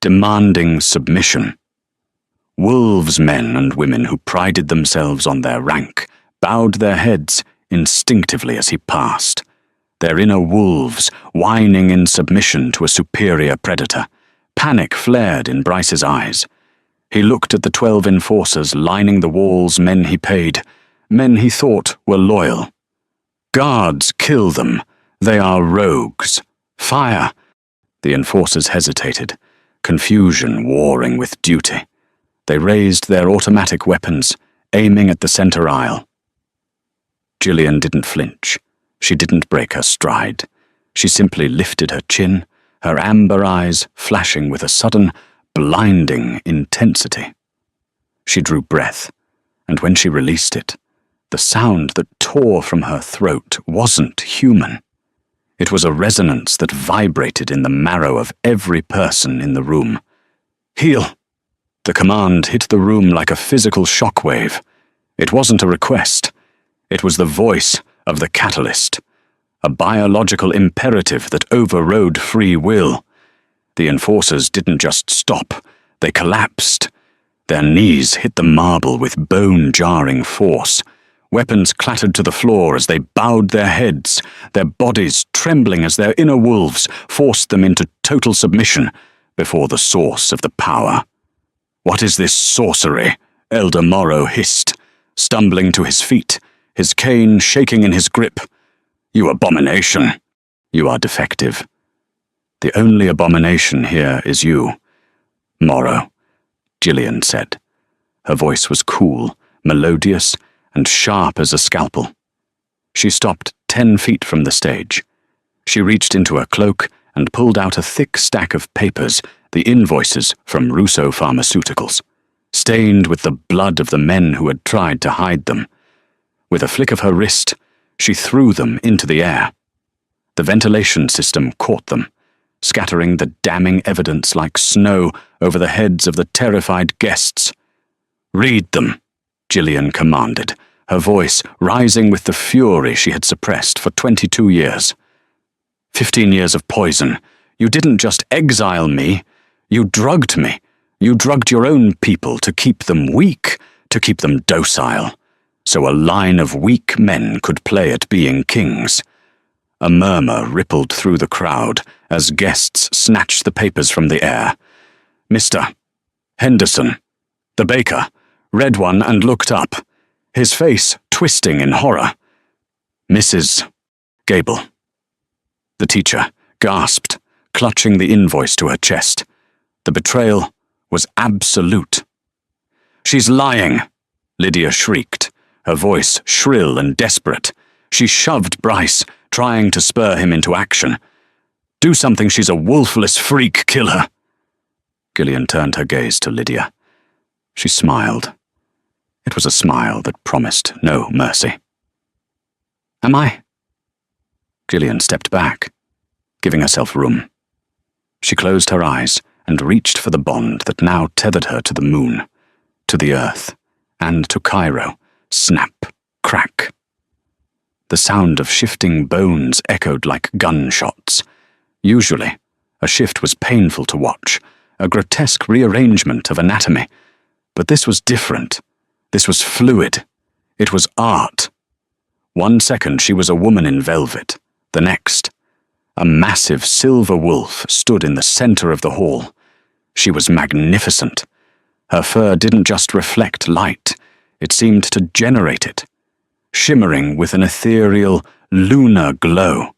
demanding submission. Wolves, men and women who prided themselves on their rank, bowed their heads instinctively as he passed, their inner wolves whining in submission to a superior predator. Panic flared in Bryce's eyes. He looked at the 12 enforcers lining the walls, men he paid, men he thought were loyal. "Guards, kill them. They are rogues. Fire!" The enforcers hesitated, confusion warring with duty. They raised their automatic weapons, aiming at the center aisle. Gillian didn't flinch. She didn't break her stride. She simply lifted her chin, her amber eyes flashing with a sudden, blinding intensity. She drew breath, and when she released it, the sound that tore from her throat wasn't human. It was a resonance that vibrated in the marrow of every person in the room. "Heal!" The command hit the room like a physical shockwave. It wasn't a request. It was the voice of the catalyst, a biological imperative that overrode free will. The enforcers didn't just stop, they collapsed. Their knees hit the marble with bone-jarring force. Weapons clattered to the floor as they bowed their heads, their bodies trembling as their inner wolves forced them into total submission before the source of the power. "What is this sorcery?" Elder Morrow hissed, stumbling to his feet, his cane shaking in his grip. "You abomination! You are defective. The only abomination here is you, Morrow," Gillian said. Her voice was cool, melodious, and sharp as a scalpel. She stopped 10 feet from the stage. She reached into her cloak and pulled out a thick stack of papers, the invoices from Russo Pharmaceuticals, stained with the blood of the men who had tried to hide them. With a flick of her wrist, she threw them into the air. The ventilation system caught them, scattering the damning evidence like snow over the heads of the terrified guests. "Read them," Gillian commanded, her voice rising with the fury she had suppressed for 22 years. 15 years of poison. You didn't just exile me, you drugged me. You drugged your own people to keep them weak, to keep them docile, so a line of weak men could play at being kings. A murmur rippled through the crowd as guests snatched the papers from the air. Mr. Henderson, the baker, read one and looked up, his face twisting in horror. "Mrs. Gable." The teacher gasped, clutching the invoice to her chest. The betrayal was absolute. "She's lying," Lydia shrieked, her voice shrill and desperate. She shoved Bryce, trying to spur him into action. "Do something, she's a wolfless freak, kill her." Gillian turned her gaze to Lydia. She smiled. It was a smile that promised no mercy. "Am I?" Gillian stepped back, giving herself room. She closed her eyes and reached for the bond that now tethered her to the moon, to the earth, and to Cairo. Snap, crack. The sound of shifting bones echoed like gunshots. Usually, a shift was painful to watch, a grotesque rearrangement of anatomy, But this was different. This was fluid. It was art. 1 second she was a woman in velvet. The next, a massive silver wolf stood in the center of the hall. She was magnificent. Her fur didn't just reflect light, it seemed to generate it, shimmering with an ethereal, lunar glow.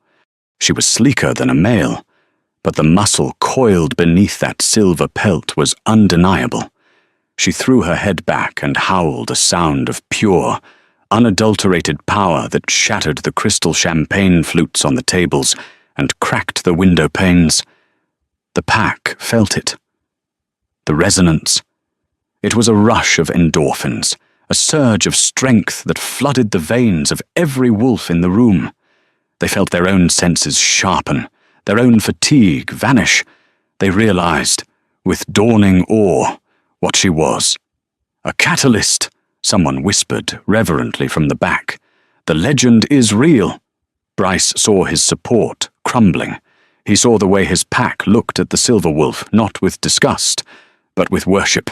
She was sleeker than a male, but the muscle coiled beneath that silver pelt was undeniable. She threw her head back and howled a sound of pure, unadulterated power that shattered the crystal champagne flutes on the tables and cracked the window panes. The pack felt it. The resonance. It was a rush of endorphins, a surge of strength that flooded the veins of every wolf in the room. They felt their own senses sharpen, their own fatigue vanish. They realized, with dawning awe, what she was. A catalyst, someone whispered reverently from the back. The legend is real. Bryce saw his support crumbling. He saw the way his pack looked at the silver wolf, not with disgust, but with worship.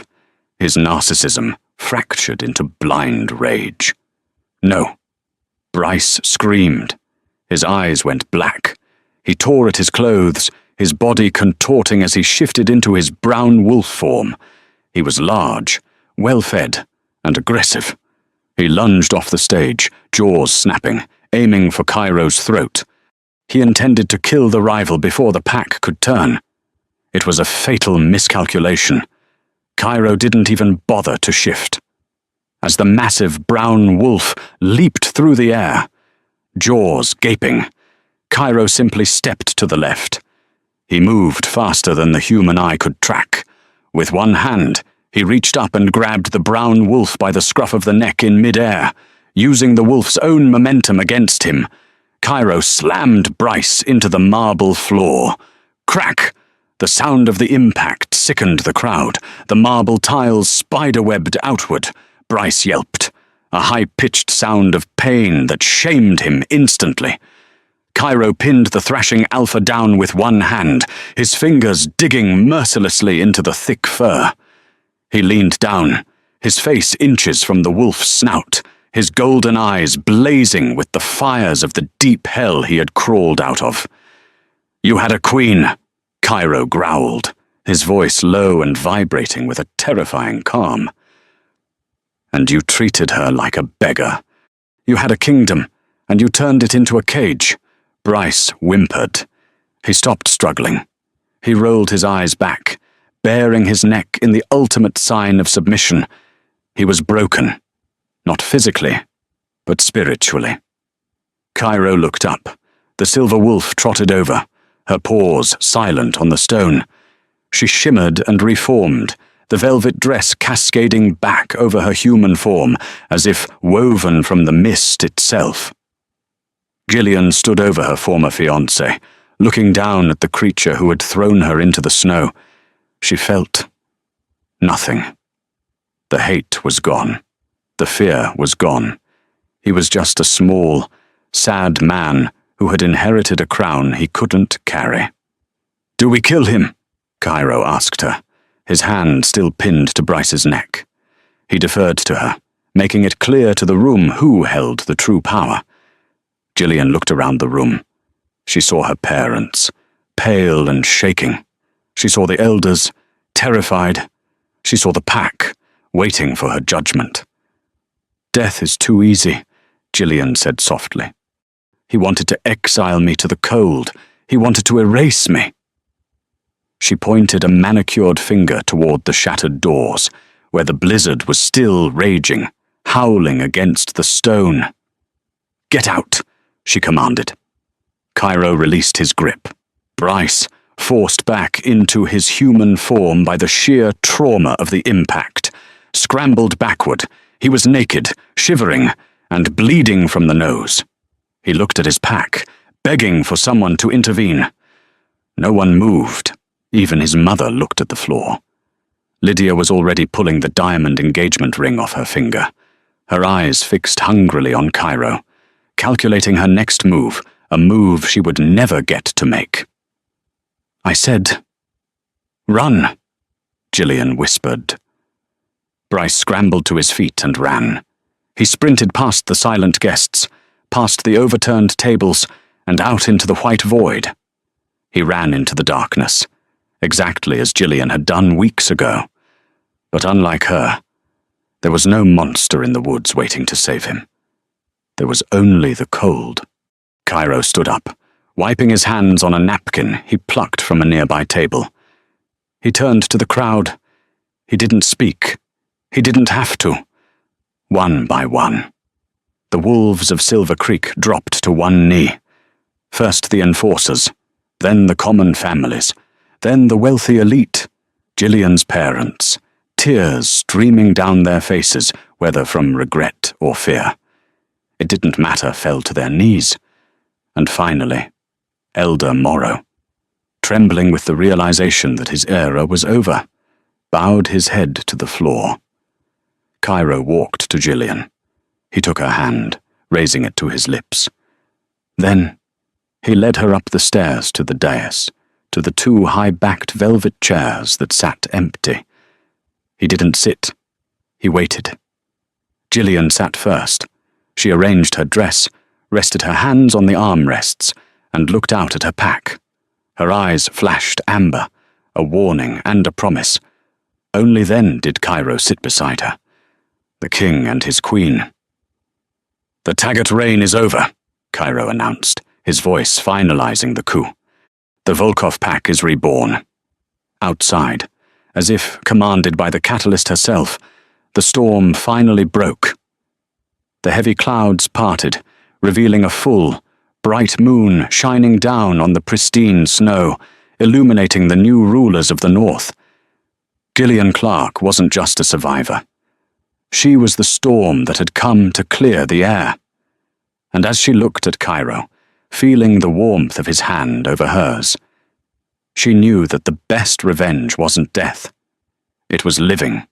His narcissism fractured into blind rage. No. Bryce screamed. His eyes went black. He tore at his clothes, his body contorting as he shifted into his brown wolf form. He was large, well-fed, and aggressive. He lunged off the stage, jaws snapping, aiming for Cairo's throat. He intended to kill the rival before the pack could turn. It was a fatal miscalculation. Cairo didn't even bother to shift. As the massive brown wolf leaped through the air, jaws gaping, Cairo simply stepped to the left. He moved faster than the human eye could track. With one hand, he reached up and grabbed the brown wolf by the scruff of the neck in mid-air. Using the wolf's own momentum against him, Cairo slammed Bryce into the marble floor. Crack! The sound of the impact sickened the crowd. The marble tiles spiderwebbed outward. Bryce yelped, a high-pitched sound of pain that shamed him instantly. Cairo pinned the thrashing alpha down with one hand, his fingers digging mercilessly into the thick fur. He leaned down, his face inches from the wolf's snout, his golden eyes blazing with the fires of the deep hell he had crawled out of. "You had a queen," Cairo growled, his voice low and vibrating with a terrifying calm. "And you treated her like a beggar. You had a kingdom, and you turned it into a cage." Bryce whimpered. He stopped struggling. He rolled his eyes back, baring his neck in the ultimate sign of submission. He was broken, not physically, but spiritually. Cairo looked up. The silver wolf trotted over, her paws silent on the stone. She shimmered and reformed, the velvet dress cascading back over her human form, as if woven from the mist itself. Gillian stood over her former fiancé, looking down at the creature who had thrown her into the snow. She felt nothing. The hate was gone. The fear was gone. He was just a small, sad man who had inherited a crown he couldn't carry. "Do we kill him?" Cairo asked her, his hand still pinned to Bryce's neck. He deferred to her, making it clear to the room who held the true power. Gillian looked around the room. She saw her parents, pale and shaking. She saw the elders, terrified. She saw the pack, waiting for her judgment. "Death is too easy," Gillian said softly. "He wanted to exile me to the cold. He wanted to erase me." She pointed a manicured finger toward the shattered doors, where the blizzard was still raging, howling against the stone. "Get out," she commanded. Cairo released his grip. Bryce, forced back into his human form by the sheer trauma of the impact, scrambled backward. He was naked, shivering, and bleeding from the nose. He looked at his pack, begging for someone to intervene. No one moved. Even his mother looked at the floor. Lydia was already pulling the diamond engagement ring off her finger, her eyes fixed hungrily on Cairo, calculating her next move, a move she would never get to make. "I said, 'Run,'" Gillian whispered. Bryce scrambled to his feet and ran. He sprinted past the silent guests, past the overturned tables, and out into the white void. He ran into the darkness, exactly as Gillian had done weeks ago. But unlike her, there was no monster in the woods waiting to save him. There was only the cold. Cairo stood up, wiping his hands on a napkin he plucked from a nearby table. He turned to the crowd. He didn't speak. He didn't have to. One by one, the wolves of Silver Creek dropped to one knee. First the enforcers, then the common families, then the wealthy elite, Gillian's parents, tears streaming down their faces, whether from regret or fear. It didn't matter, fell to their knees. And finally, Elder Morrow, trembling with the realization that his era was over, bowed his head to the floor. Cairo walked to Gillian. He took her hand, raising it to his lips. Then he led her up the stairs to the dais, to the two high-backed velvet chairs that sat empty. He didn't sit. He waited. Gillian sat first. She arranged her dress, rested her hands on the armrests, and looked out at her pack. Her eyes flashed amber, a warning and a promise. Only then did Cairo sit beside her, the king and his queen. "The Taggart reign is over," Cairo announced, his voice finalizing the coup. "The Volkov pack is reborn." Outside, as if commanded by the catalyst herself, the storm finally broke. The heavy clouds parted, revealing a full, bright moon shining down on the pristine snow, illuminating the new rulers of the North. Gillian Clark wasn't just a survivor. She was the storm that had come to clear the air. And as she looked at Cairo, feeling the warmth of his hand over hers, she knew that the best revenge wasn't death. It was living.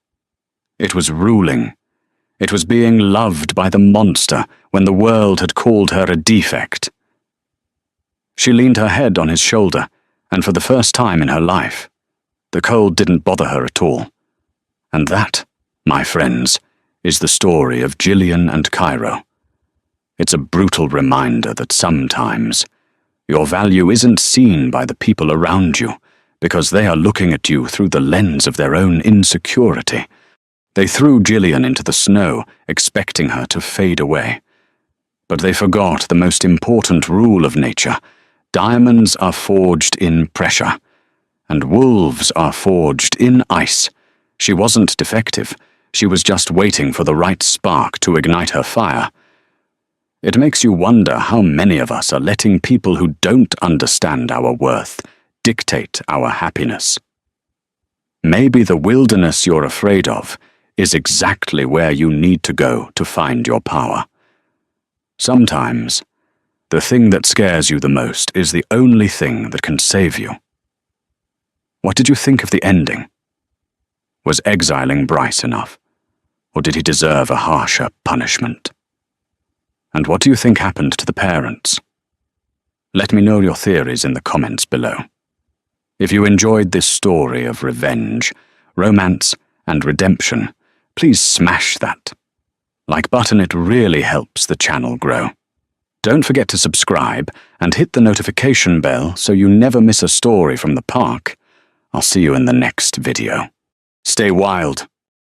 It was ruling. It was being loved by the monster when the world had called her a defect. She leaned her head on his shoulder, and for the first time in her life, the cold didn't bother her at all. And that, my friends, is the story of Gillian and Cairo. It's a brutal reminder that sometimes your value isn't seen by the people around you because they are looking at you through the lens of their own insecurity. They threw Gillian into the snow, expecting her to fade away. But they forgot the most important rule of nature. Diamonds are forged in pressure, and wolves are forged in ice. She wasn't defective. She was just waiting for the right spark to ignite her fire. It makes you wonder how many of us are letting people who don't understand our worth dictate our happiness. Maybe the wilderness you're afraid of is exactly where you need to go to find your power. Sometimes, the thing that scares you the most is the only thing that can save you. What did you think of the ending? Was exiling Bryce enough, or did he deserve a harsher punishment? And what do you think happened to the parents? Let me know your theories in the comments below. If you enjoyed this story of revenge, romance, and redemption, please smash that like button. It really helps the channel grow. Don't forget to subscribe and hit the notification bell so you never miss a story from the park. I'll see you in the next video. Stay wild.